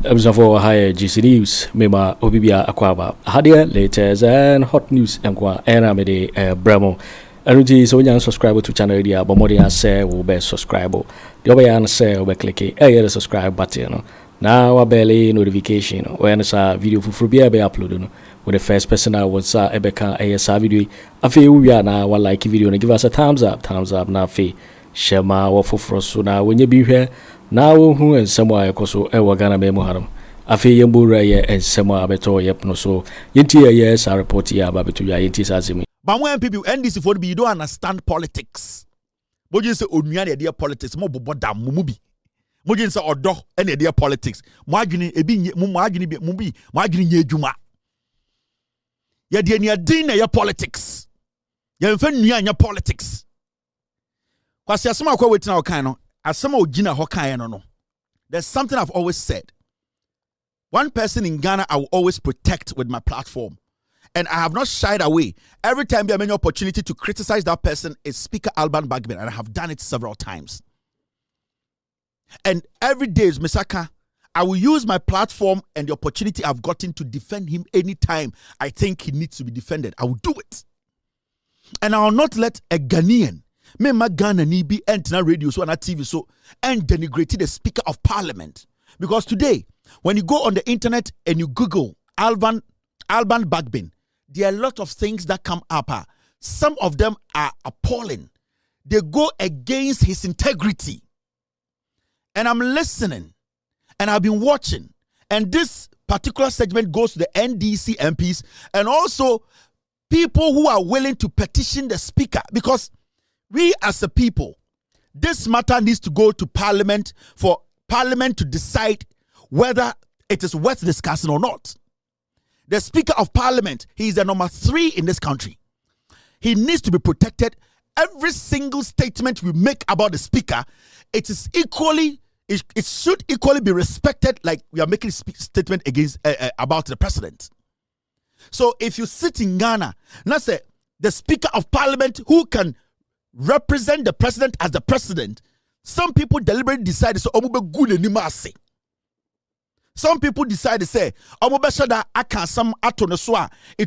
episode for higher GC News, Mema Obibia Akwaba. Hadia latest and hot news and Aramede Bramo. And so when subscribe to channel dia, but more than say will be subscribe. The other hand say will click the subscribe button. Now a belly notification when a video for be uploaded. With the first person I was Ebeka ASA video. A few we are now one like video and give us a thumbs up now fee. Share my offer for so now when you be here. Now who and somewhere koso ewa Ghana be muharam. Afi yembura ye and somewhere beto yep no so. Yenti yes I report ya babetu ya yenti sazimi. But when people NDC for you don't understand politics. But you say onuya the idea politics mo bobo da mumubi. Mo you say odo and idea politics. Mo adwene ebi mo adwene bi mo bi mo adwene nye adwuma. Ya de nia din na ya politics. Ya mfa nua nya politics. Kwasi asema akwa wetina okan no. Asema ogina hokan no. There's something I've always said. One person in Ghana I will always protect with my platform. And I have not shied away. Every time there is an opportunity to criticize that person is Speaker Alban Bagbin, and I have done it several times. And every day is Misaka. I will use my platform and the opportunity I've gotten to defend him anytime I think he needs to be defended. I will do it. And I will not let a Ghanaian, me ma Ghana ni be antenna radio so on TV so and denigrate the Speaker of Parliament. Because today, when you go on the internet and you Google Alban Bagbin, there are a lot of things that come up. Some of them are appalling. They go against his integrity. And I'm listening. And I've been watching. And this particular segment goes to the NDC MPs and also people who are willing to petition the speaker. Because we as a people, this matter needs to go to Parliament for Parliament to decide whether it is worth discussing or not. The Speaker of Parliament, he is the number 3 in this country. He needs to be protected. Every single statement we make about the Speaker, it should equally be respected like we are making a statement against about the President. So if you sit in Ghana, let's say the Speaker of Parliament who can represent the President as the President, some people deliberately decide so some people decide to say, it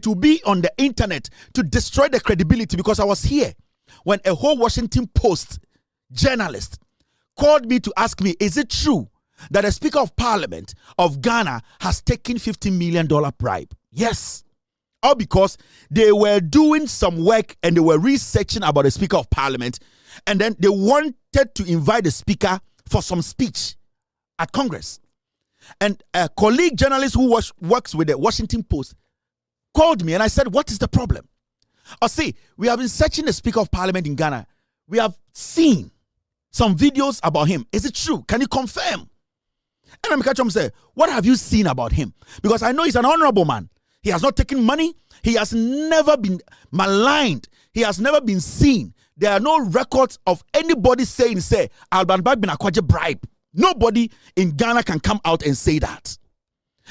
will be on the internet to destroy the credibility because I was here when a whole Washington Post journalist called me to ask me, is it true that the Speaker of Parliament of Ghana has taken $15 million bribe? Yes. All because they were doing some work and they were researching about the Speaker of Parliament and then they wanted to invite the Speaker for some speech at Congress. And a colleague journalist who works with the Washington Post called me and I said, what is the problem? See, we have been searching the Speaker of Parliament in Ghana. We have seen some videos about him. Is it true? Can you confirm? And I'm catching him say, what have you seen about him? Because I know he's an honorable man. He has not taken money. He has never been maligned. He has never been seen. There are no records of anybody saying, Alban Bagbin akwaje bribe. Nobody in Ghana can come out and say that.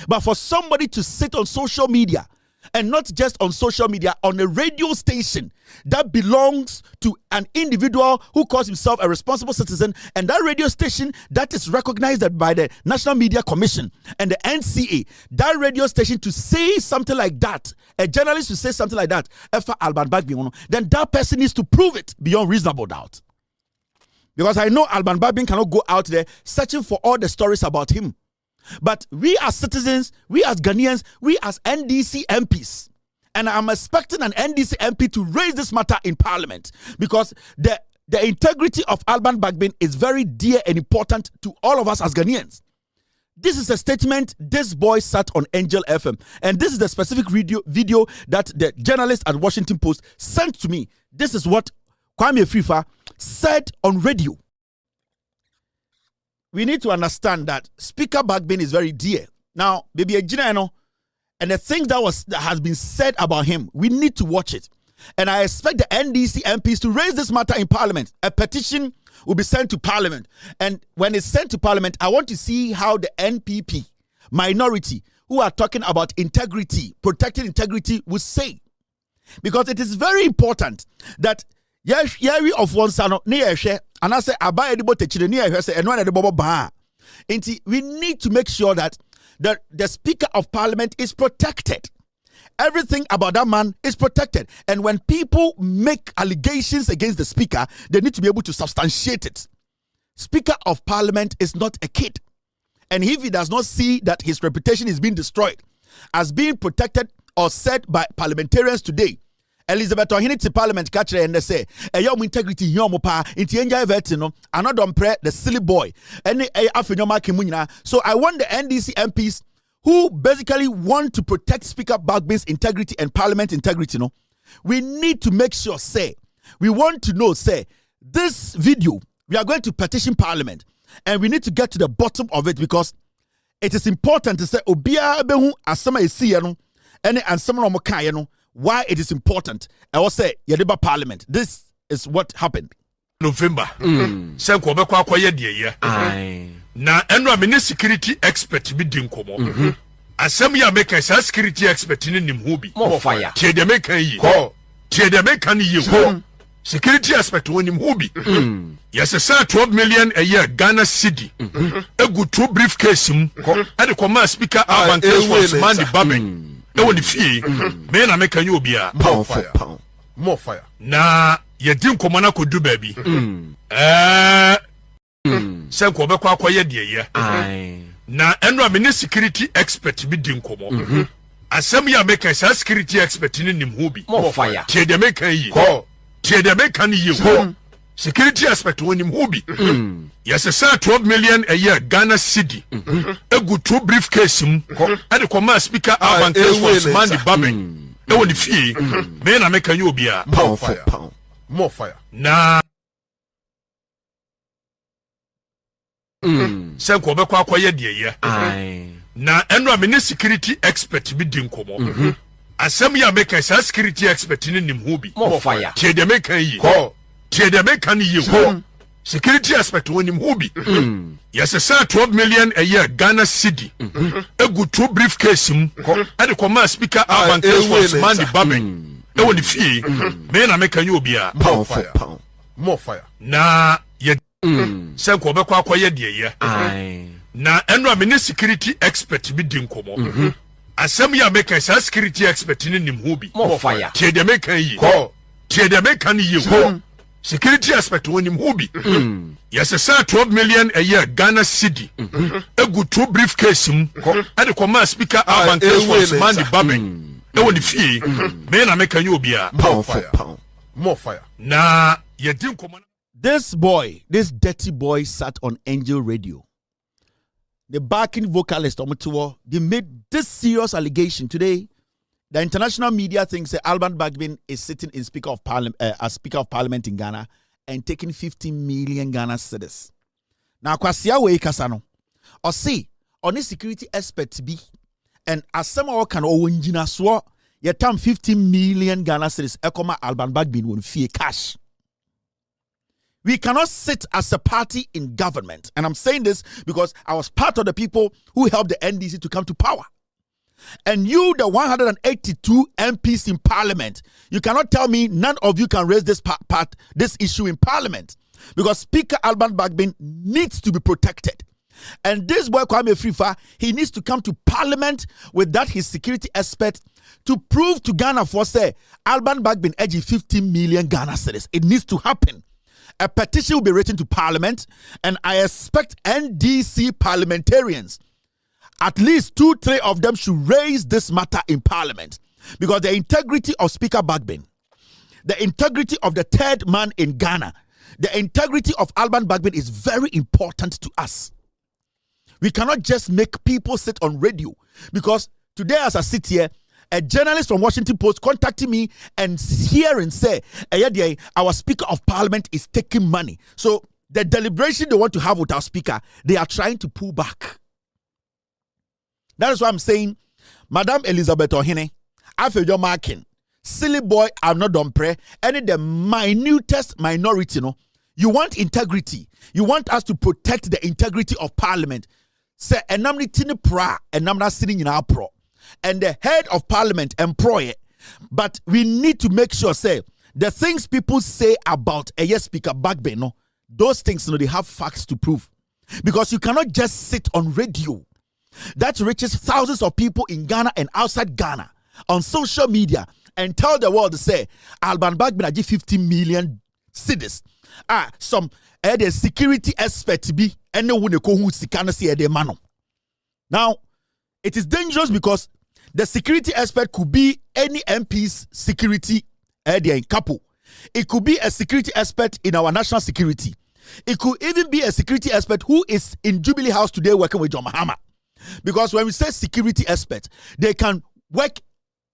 But for somebody to sit on social media, and not just on social media, on a radio station that belongs to an individual who calls himself a responsible citizen, and that radio station that is recognized by the National Media Commission and the NCA, that radio station to say something like that, a journalist to say something like that, then that person needs to prove it beyond reasonable doubt. Because I know Alban Bagbin cannot go out there searching for all the stories about him. But we as citizens, we as Ghanaians, we as NDC MPs, and I'm expecting an NDC MP to raise this matter in Parliament because the integrity of Alban Bagbin is very dear and important to all of us as Ghanaians. This is a statement this boy sat on Angel FM, and this is the specific video that the journalist at Washington Post sent to me. This is what Kwame Frifa said on radio. We need to understand that Speaker Bagbin is very dear. Now, baby, and the things that has been said about him, we need to watch it. And I expect the NDC MPs to raise this matter in Parliament. A petition will be sent to Parliament. And when it's sent to Parliament, I want to see how the NPP minority who are talking about integrity, protecting integrity, will say. Because it is very important that Yari of one son near and I say, I buy a otchere near her say, and one at the Bobo Bar. We need to make sure that the Speaker of Parliament is protected. Everything about that man is protected. And when people make allegations against the Speaker, they need to be able to substantiate it. Speaker of Parliament is not a kid. And if he does not see that his reputation is being destroyed, as being protected or said by parliamentarians today, Elizabeth Ohene to Parliament catch and they say, "Your integrity here mo pa inti enja vetino another pre the silly boy any Afenyo Markins." So I want the NDC MPs who basically want to protect Speaker Bagbin's integrity and Parliament integrity. No, we need to make sure we want to know this video we are going to petition Parliament and we need to get to the bottom of it because it is important to say obia behu asama esi no ene ansama no kan no. Why it is important. I will say, Yadiba Parliament. This is what happened. November. Say Kwabekwa Akoye die. Na enwa me security expert bi din komo. Asem ya make a security expert ni nim ho bi. More fire. Tie de make yi. Tie de make ni yi. Security expert wonim ho bi. Yes, sir, 12 million a year Ghana cedi. Egu 2 briefcase mu. E de come speaker Alban Case man the Bagbin. No one fee, men are making you be a pound for pound. More fire. Na ye dim komana could do baby. Say Kwabekwa Akoye die. Na enwa me security expert bi dim komo. Asem ya make a security expert ni nim ho bi. More fire. Tie de make yi. Tie de make ni yi. Security expert wonim ho bi. Yes, sir, 12 million a year Ghana cedi. Egu 2 briefcase mu. E de come speaker Alban Case man the Bagbin. E woni fie. Me na make you be a pound for pound. More fire. Na say Kwabekwa Akoye die. Na enwa me security expert bi din komo. Asem ya make a security expert ni nim ho bi. More fire. Tie de make yi. Tie de make ni yi. Security aspect wonim ho bi. Yes, sir, 12 million a year Ghana cedi. Egu 2 briefcase mu. E de come speaker Alban Case man the Bagbin. E woni fie. Me na make you be a pound for pound. More fire. Na ye say Kwabekwa Akoye die. Na enwa me security expert bi din komo. Asem ya make a security expert ni nim ho bi. More fire. Tie de make yi. Tie de make ni yi. Security aspect wonim ho bi. Yes, sir, 12 million a year Ghana cedi. Egu 2 briefcase mu. E de come speaker Alban Case man the Bagbin. E woni fie. Me na make you be a pound for pound. More fire. Na ye dim komana. This dirty boy sat on Angel Radio. The backing vocalist Omutuo, they made this serious allegation today. The international media thinks Alban Bagbin is sitting in Speaker of Parliament as Speaker of Parliament in Ghana and taking 15 million Ghana cedis. Now, Kwasia we kasano. Or see, on a security expert be and as some of can owinjina swo ye tam 15 million Ghana cedis ekoma Alban Bagbin won fee cash. We cannot sit as a party in government. And I'm saying this because I was part of the people who helped the NDC to come to power. And you, the 182 MPs in Parliament, you cannot tell me none of you can raise this this issue in Parliament because Speaker Alban Bagbin needs to be protected. And this boy Kwame Frifa, he needs to come to Parliament with that his security expert to prove to Ghana for say Alban Bagbin edging 15 million Ghana cedis. It needs to happen. A petition will be written to Parliament, and I expect NDC parliamentarians, at least 2-3 of them should raise this matter in Parliament because the integrity of Speaker Bagbin, the integrity of the third man in Ghana, the integrity of Alban Bagbin is very important to us. We cannot just make people sit on radio because today as I sit here, a journalist from Washington Post contacted me and hearing say, our Speaker of Parliament is taking money. So the deliberation they want to have with our Speaker, they are trying to pull back. That is why I'm saying, Madam Elizabeth Ohene, Afenyo Markins, silly boy, I'm not done pray. Any the minutest minority, no. You want integrity. You want us to protect the integrity of Parliament. Say, and I'm not pra, and I'm not sitting in our pro. And the head of Parliament employ it. But we need to make sure, say, the things people say about a yes Speaker Bagbin, no, those things, no, they have facts to prove. Because you cannot just sit on radio that reaches thousands of people in Ghana and outside Ghana on social media and tell the world to say Alban Bagbin agi 50 million cedis. Some the security expert be and no one who sikana see the mano. Now it is dangerous because the security expert could be any MP's security in Kapo. It could be a security expert in our national security. It could even be a security expert who is in Jubilee House today working with John Mahama. Because when we say security expert, they can work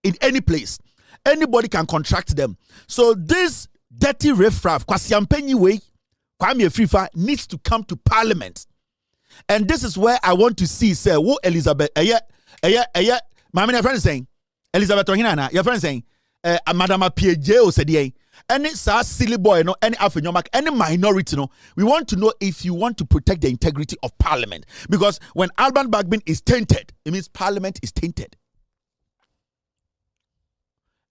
in any place. Anybody can contract them. So this dirty riffraff, Kwasiampenyi way, Kwame Frifa, needs to come to Parliament. And this is where I want to see, say, what Elizabeth, my friend is saying, Elizabeth Ohinana, your friend saying, Madam PJ said, any silly boy, no, any Afenyo Markins, any minority, no, we want to know if you want to protect the integrity of Parliament. Because when Alban Bagbin is tainted, it means Parliament is tainted.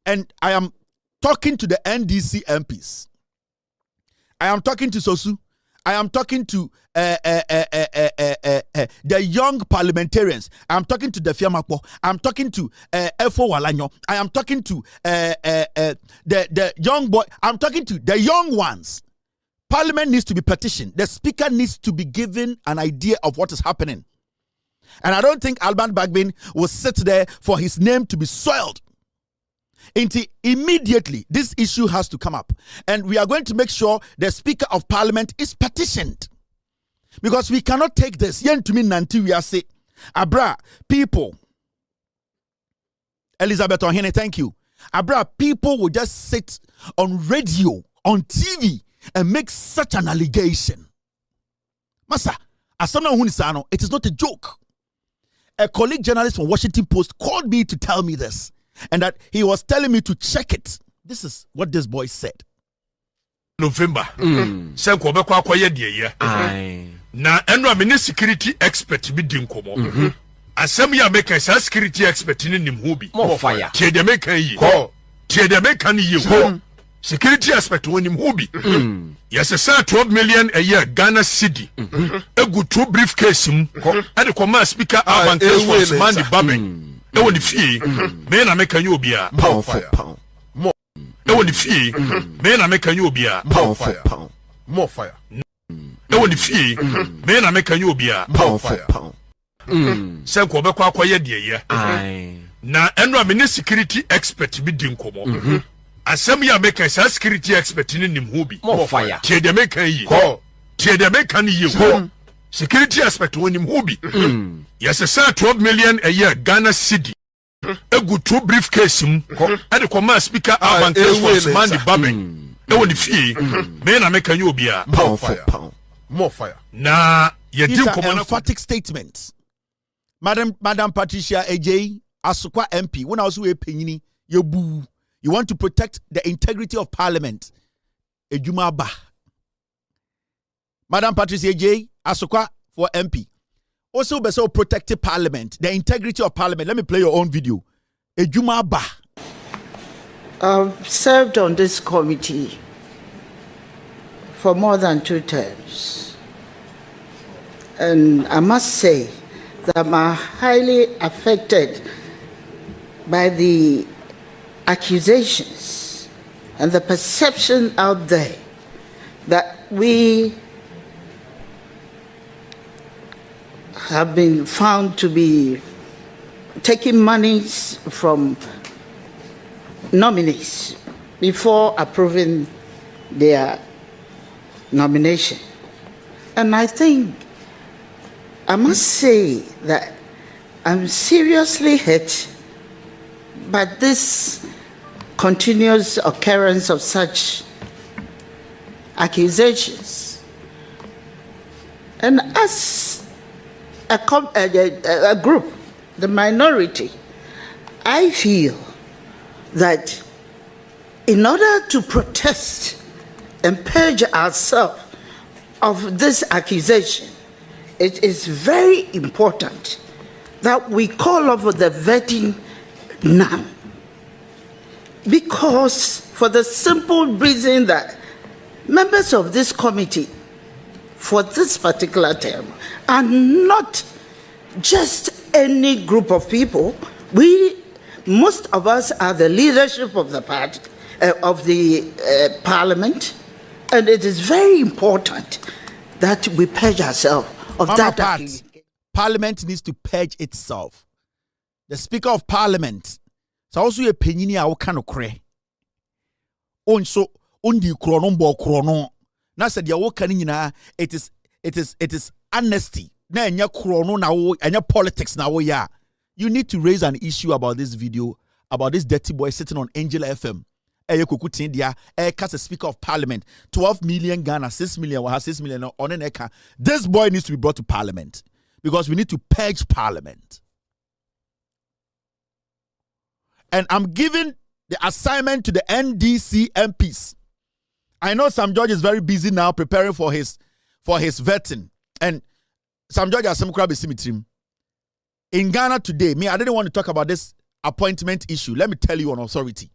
And I am talking to the NDC MPs. I am talking to Sosu. I am talking to the young parliamentarians. I am talking to the Fiamakpo. I am talking to Efo Walanyo. I am talking to the young boy. I am talking to the young ones. Parliament needs to be petitioned. The speaker needs to be given an idea of what is happening. And I don't think Alban Bagbin will sit there for his name to be soiled. Immediately, this issue has to come up. And we are going to make sure the Speaker of Parliament is petitioned. Because we cannot take this. Yen to me nanti we are say, Abra, people. Elizabeth Ohene, thank you. Abra, people will just sit on radio, on TV, and make such an allegation. Masa, as someone who is it is not a joke. A colleague journalist from Washington Post called me to tell me this. And that he was telling me to check it. This is what this boy said. November. Say ko be kwa koye de ye. Na eno amene security expert bi di nkomo. Asem ya make a security expert ni nim ho bi. More fire. Tie de make yi. Tie de make ni yi. Security expert woni nim ho bi. Yes, sir, 12 million a year Ghana cedi. Egu 2 briefcase mu. E de come speaker Alban Bagbin man di Bagbin. E woni fie me na meka nyo bia Pound fire. More. E woni fie me na meka nyo bia Pound fire. More fire. E woni fie me na meka nyo bia Pound fire. Se ko be kwa koye de ye na eno amene security expert bi di nkomo asem ya meka sa security expert ni nim ho bi More fire. tie de meka yi tie de meka ni yi security expert woni nim ho bi yes, sir, 12 million a year Ghana cedi. Egu 2 briefcase mu. E de come speaker Alban Bagbin man di Bagbin. E woni fie me na meka nyo bia Pound fire. More fire. Na ye These dim are komo emphatic statements. Madam Patricia AJ Asukwa MP, when I was with Penyini, you want to protect the integrity of Parliament. Ejuma ba. Madam Patricia AJ Asukwa for MP. Also, beso protected Parliament, the integrity of Parliament. Let me play your own video. Ejuma ba. I've served on this committee for more than 2 terms. And I must say that I'm highly affected by the accusations and the perception out there that we have been found to be taking monies from nominees before approving their nomination. And I think I must say that I'm seriously hurt by this continuous occurrence of such accusations. And as a group, the minority, I feel that in order to protest and purge ourselves of this accusation, it is very important that we call over the vetting now. Because for the simple reason that members of this committee for this particular term are not just any group of people. Most of us are the leadership of the party, of the parliament, and it is very important that we purge ourselves of that. Parliament needs to purge itself. The Speaker of Parliament, so also a penini a kind of cray. So undi krono. Na said ya wokanina, it is honesty. Na enya krono na wo enya politics na wo ya. You need to raise an issue about this video, about this dirty boy sitting on Angel FM. As a Speaker of Parliament, 12 million Ghana, 6 million, 6 million on an eka. This boy needs to be brought to Parliament because we need to purge Parliament. And I'm giving the assignment to the NDC MPs. I know Sam George is very busy now preparing for his vetting. And Sam George has some crab symmetry. In Ghana today, I didn't want to talk about this appointment issue. Let me tell you on authority.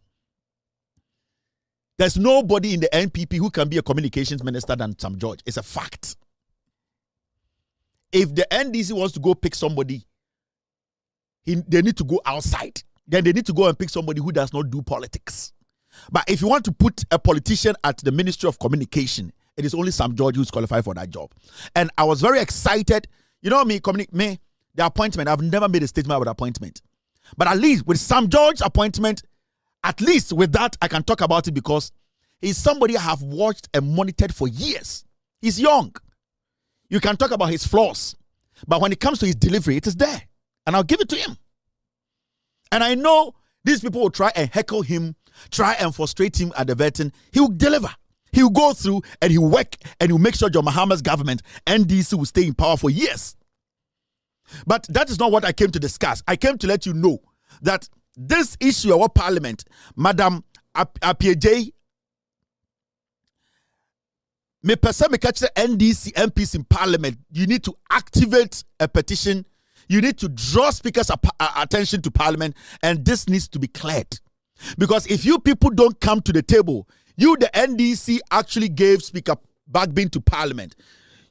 There's nobody in the NPP who can be a communications minister than Sam George. It's a fact. If the NDC wants to go pick somebody, they need to go outside. Then they need to go and pick somebody who does not do politics. But if you want to put a politician at the Ministry of Communication, it is only Sam George who's qualified for that job. And I was very excited. You know me, the appointment, I've never made a statement about appointment. But at least with Sam George's appointment, at least with that, I can talk about it because he's somebody I have watched and monitored for years. He's young. You can talk about his flaws. But when it comes to his delivery, it is there. And I'll give it to him. And I know these people will try and heckle him, try and frustrate him at the vetting. He will deliver. He will go through and he will work and he will make sure John Mahama's government, NDC, will stay in power for years. But that is not what I came to discuss. I came to let you know that this issue of our parliament, Madam Apieje, me person me catch the NDC MPs in parliament, you need to activate a petition. You need to draw speakers' attention to parliament, and this needs to be cleared. Because if you people don't come to the table, you, the NDC, actually gave Speaker Bagbin to parliament.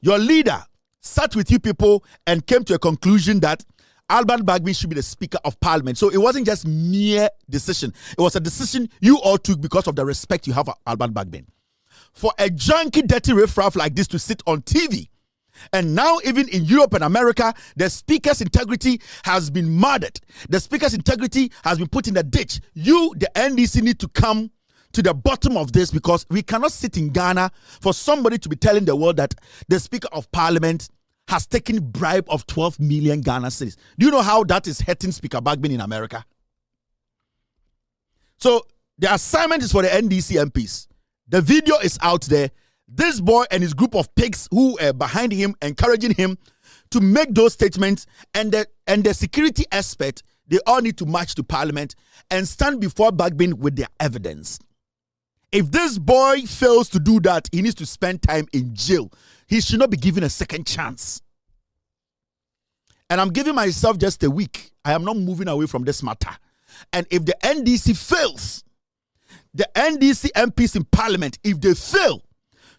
Your leader sat with you people and came to a conclusion that Alban Bagbin should be the Speaker of Parliament. So it wasn't just mere decision. It was a decision you all took because of the respect you have for Alban Bagbin. For a junky, dirty riffraff like this to sit on TV, and now even in Europe and America, the speaker's integrity has been murdered. The speaker's integrity has been put in the ditch. You, the NDC, need to come to the bottom of this because we cannot sit in Ghana for somebody to be telling the world that the Speaker of Parliament has taken bribe of 12 million Ghana cedis. Do you know how that is hurting Speaker Bagbin in America? So the assignment is for the NDC MPs. The video is out there. This boy and his group of pigs who are behind him, encouraging him to make those statements, and the security aspect, they all need to march to parliament and stand before Bagbin with their evidence. If this boy fails to do that, he needs to spend time in jail. He should not be given a second chance. And I'm giving myself just a week. I am not moving away from this matter. And if the NDC fails, the NDC MPs in parliament, if they fail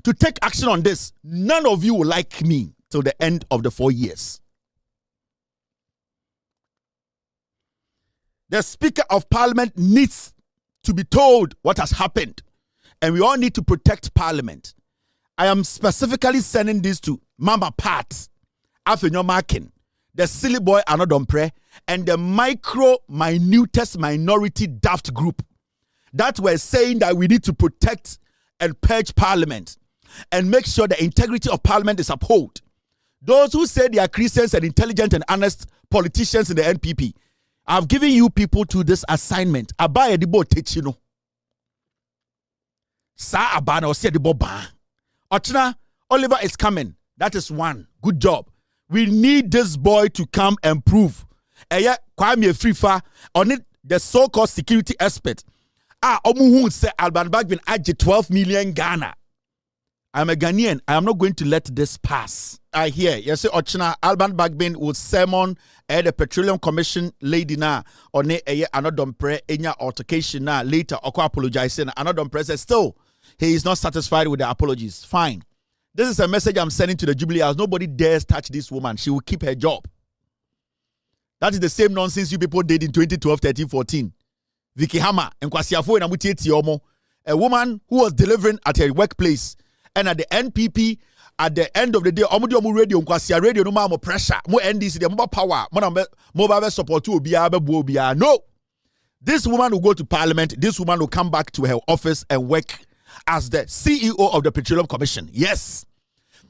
to take action on this, none of you will like me till the end of the 4 years. The Speaker of Parliament needs to be told what has happened. And we all need to protect Parliament. I am specifically sending this to Mama Pat, Afenyo Markins, the silly boy Anodompre, and the minutest minority daft group that were saying that we need to protect and purge Parliament and make sure the integrity of Parliament is upheld. Those who say they are Christians and intelligent and honest politicians in the NPP, I've given you people to this assignment. Abaya dibo techino. Sa abana osia dibo ba. Ochina, Oliver is coming. That is one. Good job. We need this boy to come and prove. Eya Kwame Frifa on it, the so-called security expert. Omuhu say Alban Bagbin aje 12 million Ghana. I'm a Ghanaian. I am not going to let this pass. I hear. You say, Ochina, Alban Bagbin will sermon the Petroleum Commission lady na or ne Anodompre enya altercation na later or apologizing. Anodompre says still he is not satisfied with the apologies. Fine. This is a message I'm sending to the Jubilee House. Nobody dares touch this woman. She will keep her job. That is the same nonsense you people did in 2012, 13, 14. Vicky Hammer and Kwasiafo and Amutieti Omo, a woman who was delivering at her workplace, and at the NPP, at the end of the day, Omudio radio, Kwasia radio, no more pressure, more NDC, the more power, more support to be. No. This woman will go to parliament. This woman will come back to her office and work as the CEO of the Petroleum Commission. Yes.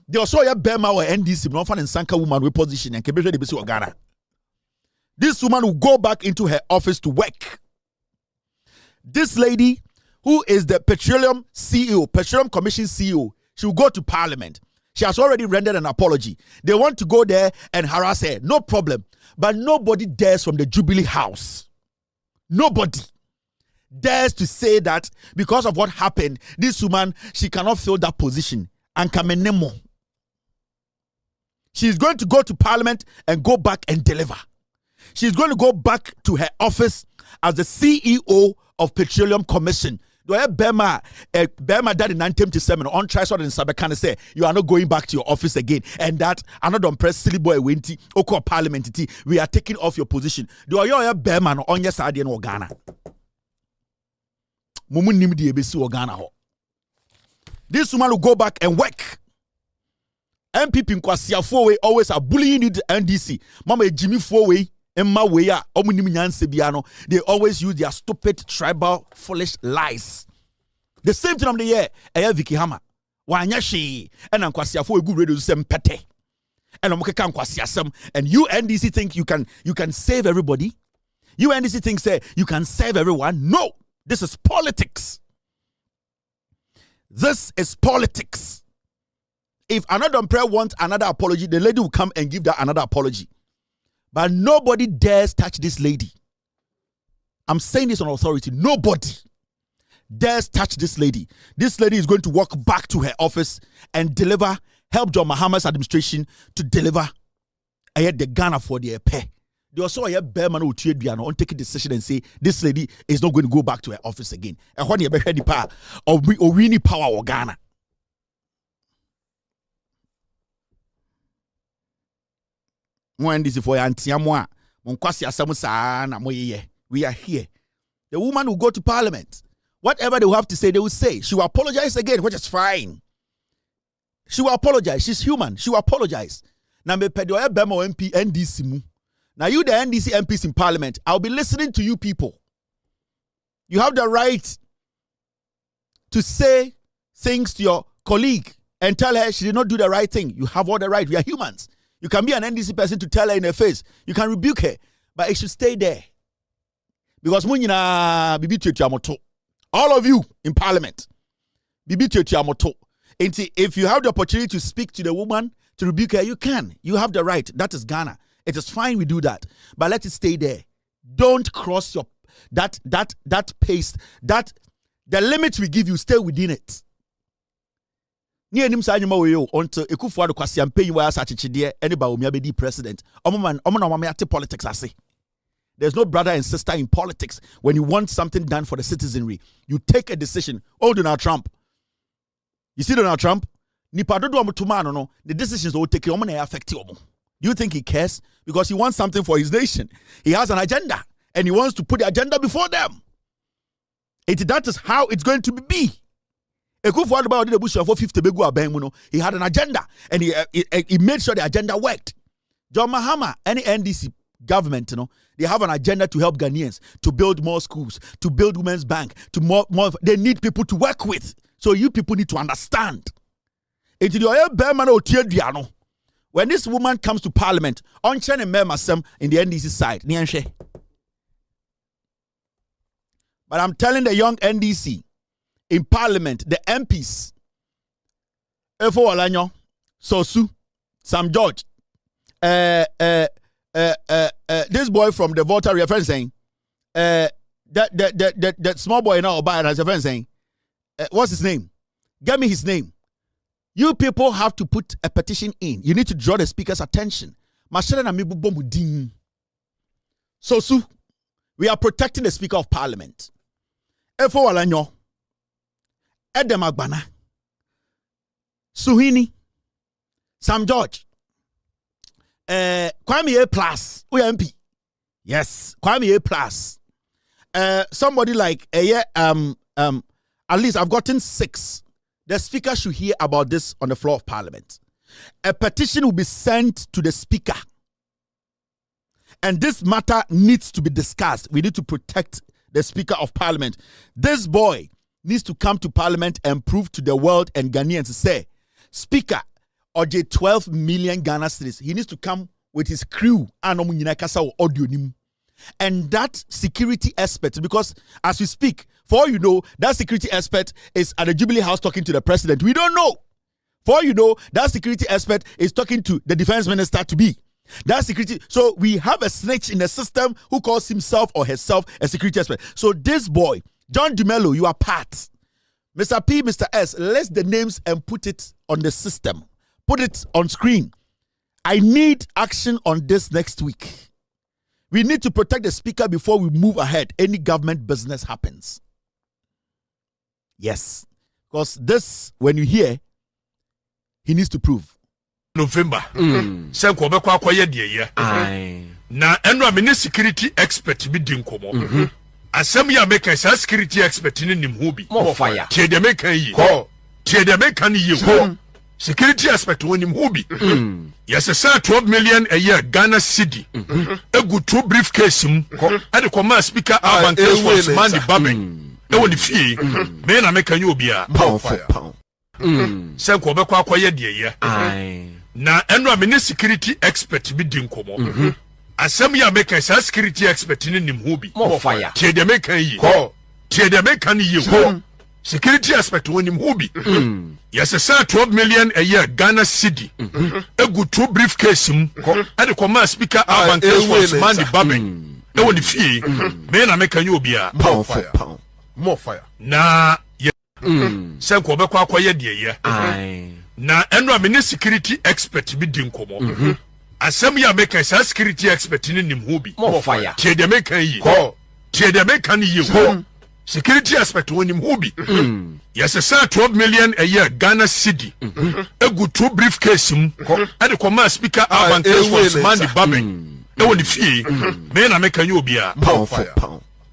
They also have Bema or NDC, no fan and Sanka woman with position and Kebesha de Bisu Ghana. This woman will go back into her office to work. This lady, who is the Petroleum CEO, Petroleum Commission CEO, she will go to parliament. She has already rendered an apology. They want to go there and harass her. No problem. But nobody dares from the Jubilee House. Nobody dares to say that because of what happened, this woman, she cannot fill that position. And Kamenemo. She's going to go to parliament and go back and deliver. She's going to go back to her office as the CEO of Petroleum Commission. Do I have Bema that in 1977 on Trisod and Sabekana say you are not going back to your office again, and that another press silly boy wenti oko parliament we are taking off your position. Do I have Bema on your side in Ghana? Mumu nimdi ebesi Ghana ho. This woman will go back and work. MPP Nkwasiafo always are bullying the NDC. Mama Jimmy Fowe. They always use their stupid, tribal, foolish lies. The same thing on the year, Vicky Hammer. Wanyashi, and Ankwasiafo a good radio sem pete. And Omokeka Ankwasiasem. And you NDC think you can save everybody? You NDC think say you can save everyone? No! This is politics. This is politics. If another prayer wants another apology, the lady will come and give that another apology. But nobody dares touch this lady. I'm saying this on authority. Nobody dares touch this lady. This lady is going to walk back to her office and deliver, help John Mahama's administration to deliver the Ghana for the pay. They also have Bearman who take a decision and say this lady is not going to go back to her office again. And when you have the power of winning power or Ghana. We are here. The woman will go to parliament. Whatever they will have to say, they will say. She will apologize again, which is fine. She will apologize. She's human. She will apologize. Now, now you, the NDC MPs in parliament, I'll be listening to you people. You have the right to say things to your colleague and tell her she did not do the right thing. You have all the right. We are humans. You can be an NDC person to tell her in her face. You can rebuke her, but it should stay there. Because all of you in parliament, if you have the opportunity to speak to the woman, to rebuke her, you can. You have the right. That is Ghana. It is fine we do that. But let it stay there. Don't cross your that pace. That the limit we give you, stay within it. Near him say until Akufo Addo campaign where Asate any Bawumia be president. Politics I say. There's no brother and sister in politics. When you want something done for the citizenry, you take a decision. Oh, Donald Trump. You see Donald Trump? The decisions will take affect you. You think he cares? Because he wants something for his nation. He has an agenda. And he wants to put the agenda before them. That is how it's going to be. Akufo Addo did a bush for 50 begu abeng. He had an agenda. And he made sure the agenda worked. John Mahama, any NDC government, they have an agenda to help Ghanaians, to build more schools, to build women's bank, to more. They need people to work with. So you people need to understand. When this woman comes to parliament, otchere and Masem in the NDC side, but I'm telling the young NDC in parliament, the MPs, Efo Olanyo, Sosu, Sam George, this boy from the voter reference saying, that small boy now Oba has a friend saying, what's his name? Give me his name. You people have to put a petition in. You need to draw the speaker's attention. Sosu, we are protecting the Speaker of Parliament. Efo Olanyo, Edem Agbana, Suhini, Sam George, Kwame A+, MP, Yes, Kwame A+. Somebody like at least I've gotten 6. The speaker should hear about this on the floor of Parliament. A petition will be sent to the speaker. And this matter needs to be discussed. We need to protect the Speaker of Parliament. This boy needs to come to Parliament and prove to the world and Ghanaians to say, Speaker, Oje 12 million Ghana cedis. He needs to come with his crew. And that security expert, because as we speak, for all you know, that security expert is at the Jubilee House talking to the president. We don't know. For all you know, that security expert is talking to the defense minister to be. That security. So we have a snitch in the system who calls himself or herself a security expert. So this boy, John Dumelo, you are part. Mr. P, Mr. S, list the names and put it on the system. Put it on screen. I need action on this next week. We need to protect the speaker before we move ahead. Any government business happens. Yes. Because this, when you hear, he needs to prove. November. Sen ko be kwa akoye de ye. Na eno amene security expert bi di nkomo. Asem ya make sa security expert ni nim ho bi. More fire. Tie de make yi. Tie de make ni yi. Security expert woni nim ho bi. Yes, sir, 12 million a year Ghana cedi. Egu 2 briefcase mu. Ade ko ma speaker Urban Transport man di Bagbin. E woni fie. Me na make yi obi a. Pound. Sen ko be kwa akoye de ye. Na eno amene security expert bi di nkomo. Asem ya make sa security expert ni nim ho bi. More fire. Tie de make yi. Tie de make ni yi. Security expert woni nim ho bi. Yes, sir, 12 million a year Ghana cedi. Egu 2 briefcase mu. Ade ko ma speaker Urban Transport man di Bagbin. E woni fie. Me na make yi obi a. Pound. More fire. Na sen ko be kwa akoye de ye. Na eno amene security expert bi di nkomo. Asem ya make sa security expert ni nim ho bi. More fire. Tie de make yi. Tie de make ni yi. Security expert woni nim ho bi. Yes, sir, 12 million a year Ghana cedi. Egu 2 briefcase mu. Ade ko ma speaker Urban Transport man di Bagbin. E woni fie. Me na make yi obi a. Pound.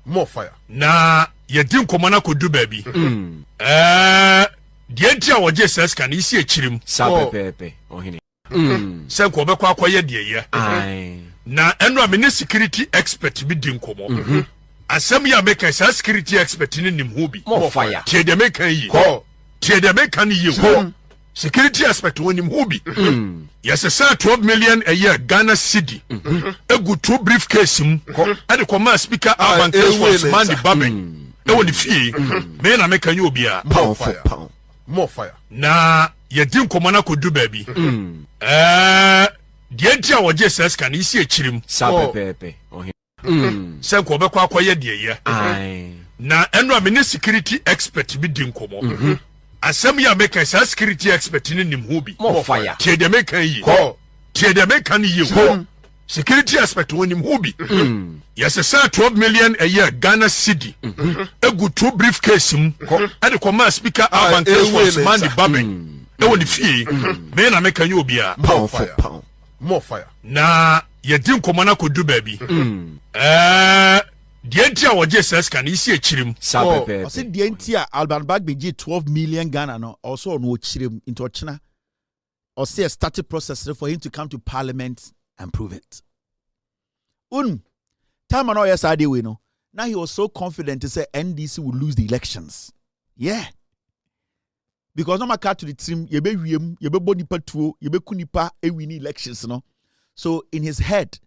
More fire. Na ye di nkomo na kodu ba bi. Die ntia wo je ses kan isi echirim. Sapepepe. Ohini. Sen ko be kwa akoye de ye. Na eno amene security expert bi di nkomo. Asem ya make sa security expert ni nim ho bi. More fire. Tie de make yi. Tie de make ni yi. Security expert woni nim ho bi. Yes, sir, 12 million a year Ghana cedi. Egu 2 briefcase mu. Ade ko ma speaker Urban Transport man di Bagbin. E woni fie. Me na make yi obi a. Pound. More fire. Na ye di nkomo na kodu ba bi. Die ntia wo je ses kan isi echirim. Sapepepe. Ohini. Sen ko be kwa akoye de ye. Na eno amene security expert bi di nkomo. Asem ya make sa security expert ni nim ho bi. More fire. Tie de make yi. Tie de make ni yi. Security expert woni nim ho bi. Yes, sir, 12 million a year Ghana cedi. Egu 2 briefcase mu. Ade ko ma speaker Urban Transport man di Bagbin. E woni fie. Me na make yi obi a. Pound. More fire. Na ye di nkomo na kodu ba bi. Die ntia wo je ses kan isi echirim. Sapepepe. I said the entire Alban Bagbin G 12 million Ghana no also no chirem into China. Or say a started process for him to come to Parliament and prove it. Time on yesterday we know. Now he was so confident to say NDC will lose the elections. Yeah. Because no matter to the team, you be body patuo, you be kunipa e win elections, no. So in his head,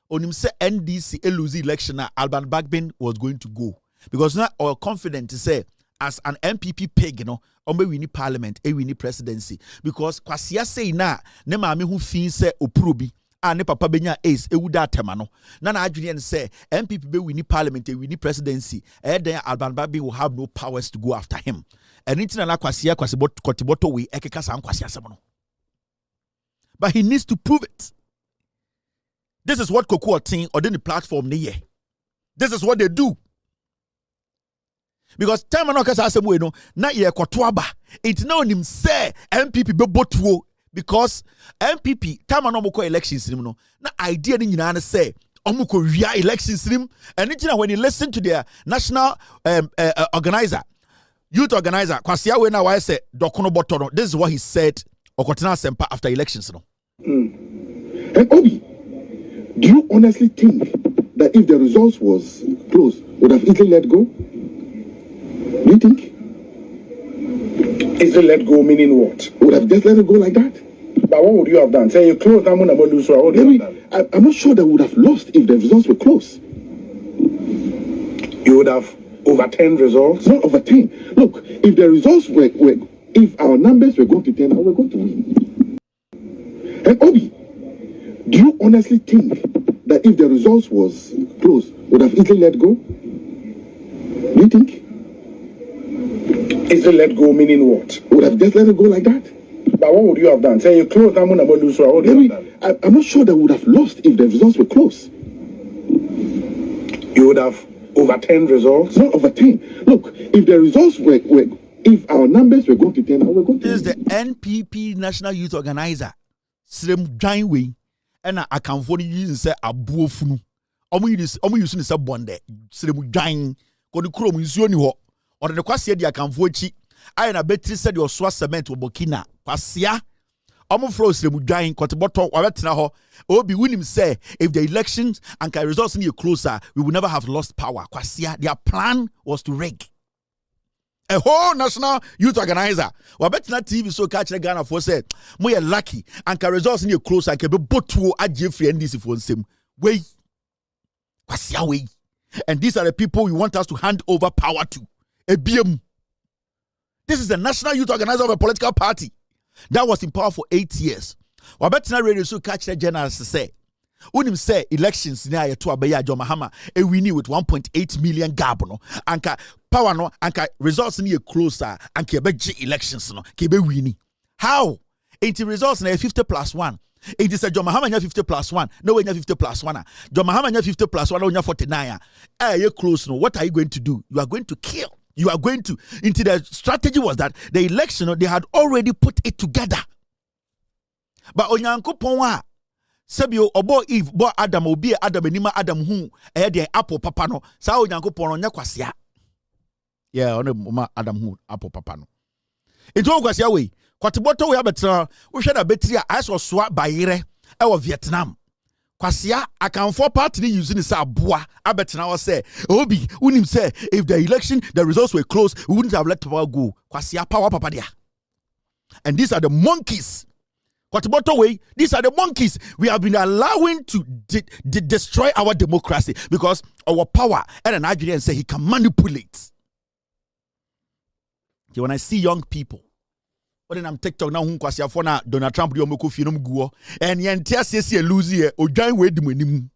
on him say NDC lose the election, Alban Bagbin was going to go. Because now or confident to say as an MPP peg, you know, we win Parliament, we win presidency. Because kwasia say na ne maame hu fin say oprobi. Ne papa benya ace ewuda temano na adwene and say MPP be win Parliament, we win presidency, then Alban Bagbin will have no powers to go after him. And it's na kwasia kwasiboto we ekeka san kwasia asem no. But he needs to prove it. This is what Kweku Annan or the platform here. This is what they do. Because time no kasa asem we no na ye kwatoaba. It now him say MPP be botuo because MPP time no moko elections no na idea ni nyina na say Omuko via elections rim, and when you listen to their national organizer, youth organizer, Kwasia Wena why say Dokono Botono, this is what he said Okotena Sempa after elections. No? And Obi, do you honestly think that if the results was close, would have easily let go? Do you think? Easily let go meaning what? Would have just let it go like that? But what would you have done? Say you close, I'm going to lose. So what would you have done? I'm not sure that would have lost if the results were close. You would have overturned results? Not overturned. Look, if the results were if our numbers were going to turn out, we're going to win. And Obi, do you honestly think that if the results was close, would have easily let go? Do you think? Easily let go meaning what? Would have just let it go like that? But what would you have done? Say you close, I'm going to lose. So what would you have done? I'm not sure that would have lost if the results were close. You would have overturned results? Not overturned. Look, if the results were if our numbers were going to turn out, we're going to This is the NPP National Youth Organizer. Srem Janway. And I can for you say abuofunu. Omu using say bonde. Srem Jan. Kodu kuro mu nsuo ni ho. Or the kwase dia kan for chi. I na betri said your swa cement obokina. Kwasia. Omu fro Srem Jan kwateboto wabetena ho. Obi winim say if the elections and results in closer, we will never have lost power. Kwasia, their plan was to rig. A whole national youth organizer. Wabetena TV so catch the Ghana for say, "Mo ye lucky and results in closer. Can be botu Gyamfi NDC for same way. Kwasia way." And these are the people we want us to hand over power to. ABM. This is the national youth organizer of a political party that was in power for 8 years. Wabetena radio so catch the journalists say, "Unim say elections near to Abeya Mahama a winning with 1.8 million gabno anka power no anka results near closer and kebe elections no kebe winning. How? 80 results na 50+1. It is a John Mahama 50+1. No way 50+1. John Mahama 50+1 on 49. You close no. What are you going to do? You are going to kill. You are going to. Into the strategy was that the election they had already put it together. But onyanko ponwa sebio obo Eve bo Adam obi Adam enima Adam hu de apple papa no sa onyanko pon nya kwasea. Yeah, on mama Adam hu apple papa no. Into kwasea we kwateboto we abetra wo hwe na betri a aso soa bayire e wo Vietnam. Kwasea akanfo party ni using say aboa abetna wo say obi unim say if the election the results were close we wouldn't have let power go. Kwasea power papa dia. And these are the monkeys. Kwateboto way, these are the monkeys we have been allowing to destroy our democracy because our power and an Nigerian say he can manipulate. Okay, when I see young people, when I'm TikTok now, kwasea for na Donald Trump di omoko fi no guo and yentia sese lose here odwan we di manim.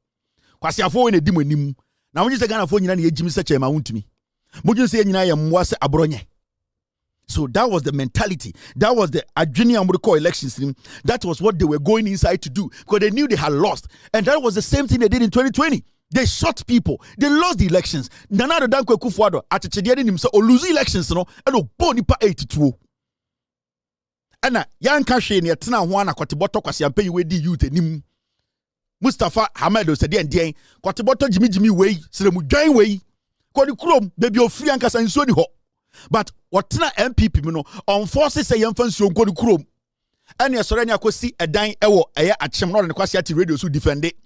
Kwasea for we na di manim. Na wonyi se Ghana for nyina na ejimi se chema wuntumi. Mojun se nyina ye mmoa se abronye. So that was the mentality. That was the Adwene Amuriko elections. That was what they were going inside to do because they knew they had lost. And that was the same thing they did in 2020. They shot people. They lost the elections. Nana do dan Kweku Addo atchede nim say o lose elections no and o bo nipa 82. Ana yanka hwe ne tena ho ana kwateboto kwasiampe we di youth enim. Mustafa Hamado said den kwateboto jimi wei sremu dwan wei. Kwadi krom baby ofri ankasa nsuo ni ho. But what na MPP no on forces say yemfa nsuo nko ni krom. Ene yesore ne akosi edan ewo eye achem no de kwasi ati radio so defend it.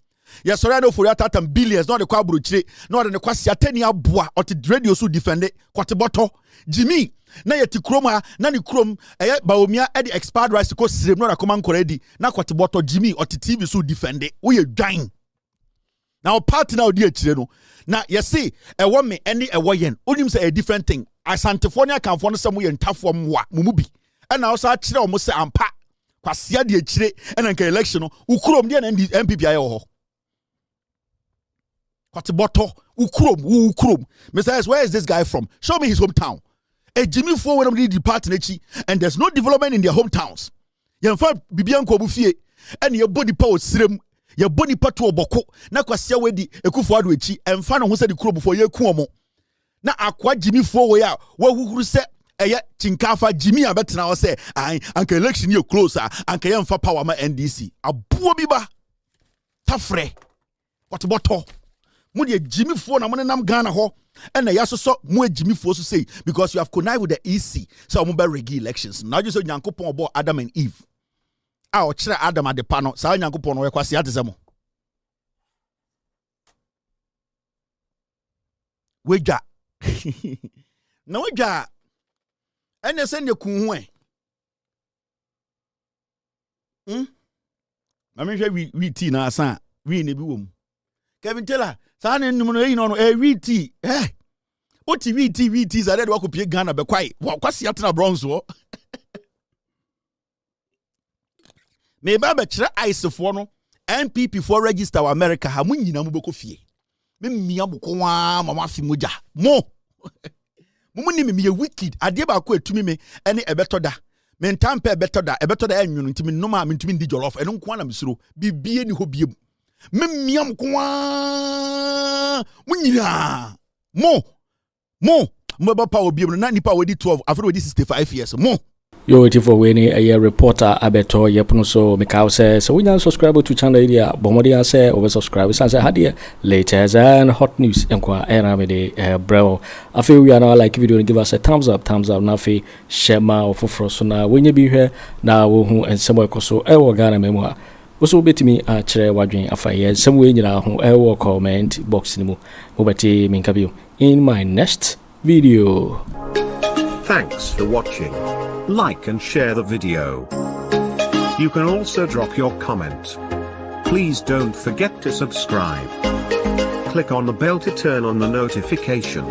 Yesore no for atata billions no de kwa brochire no de kwasi atani aboa oti radio so defend it. Kwateboto Jimmy na yeti krom ha na ni krom eye Bawumia e de expired rights ko srem no na koma nkoredi na kwateboto Jimmy oti TV so defend it. Wo ye dwan. Now party now di akire no. Na yesi ewo me ene ewo yen. Onim say a different thing. Asante kanfo no semo ye ntafo mwa mumubi e na osa akire o mo se ampa kwasea de akire e na nka election no ukurom de na MPP aye ho kwateboto ukurom Mr. where is this guy from? Show me his hometown. Jimmy for when the party nechi and there's no development in their hometowns. Yemfa bibia nko bufie e na ye body power srem ye body pato oboko na kwasea wedi Akufo Addo echi emfa no ho se de kurom for ye ku omo na akwa Jimmy for we a wa huhuru se eye chinkafa Jimmy abetena wo se anka election ye closer anka ye mfa power ma NDC abuo bi ba tafre What bottle? Mudi Jimmy phone na nam Ghana ho. And I also saw more Jimmy Fosu say because you have connived with the EC. So I'm about regi elections. Now you say Nyankopon about Adam and Eve. Otchere Adam at the panel. So Nyankopon we kwasi atezemo. Weja. Na weja. Ene send ku hu we tea na asan. We ne bi wom. Kevin Taylor Sane no VT oti VT za dead wako pie Ghana be kwai kwasi atena bronze wo me ba be kire ice fo no NPP for register wa America ha munyina mu beko fie me mia boko wa mama fi moja mo mumu ni me wicked ade ba ko etumi me ene ebeto da me ntampe ebeto da enwunu ntimi no ma me ntimi ndi jollof eno nko na mesuro bibie ni ho biem Miam kwa munyina mo ba power bi na nipa wedi 12 after wedi 65 years mo you're waiting for when a reporter abeto yepuno so mekao so we now subscribe to channel area Bawumia say over subscribe sanse hadie latest and hot news enkwa era me de bro I feel we are now like video and give us a thumbs up na fe share ma Ato Forson na wenye bi hwe na wo hu ensemo ekoso e wo Ghana memu a also betimi atchere wadwen afaye some way nyina ho e comment box ni mu obeti minkabio in my next video. Thanks for watching. Like and share the video. You can also drop your comment. Please don't forget to subscribe. Click on the bell to turn on the notification.